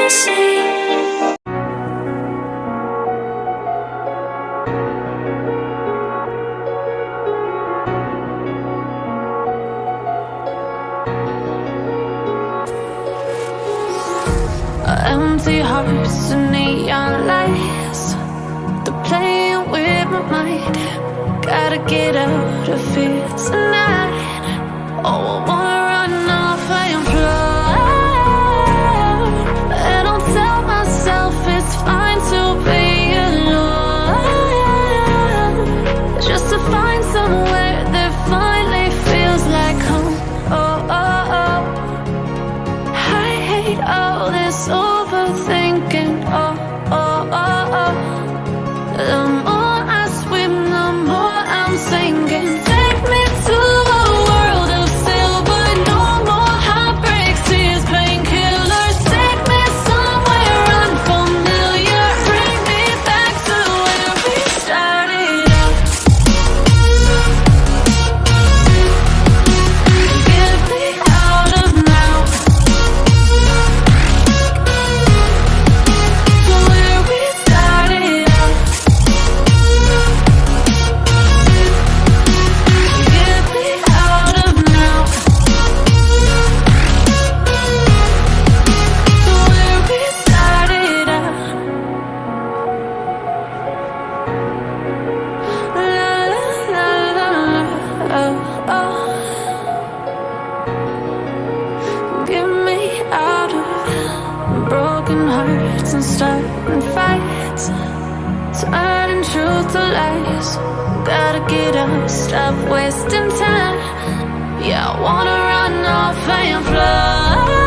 see. Empty hearts and neon lights, they're playing with my mind. Gotta get out of here tonight. Oh, I wanna run off and fly, and I'll tell myself it's fine to be alone, just to find somewhere that finally feels like home. Oh, oh, oh. I hate all this overthinking. Oh, oh, oh, oh. The more I swim, the more I'm sinking. Take me to a world of silver, no more heartbreaks, tears, painkillers. Take me somewhere unfamiliar, bring me back to where we started out. Get me out of now, to where we started out. Get me out of now, to where we started out. La la la la la, oh, oh. Get me out of broken hearts and starting fights, turning truth to lies. Gotta get up, stop wasting time. Yeah, I wanna run off and fly.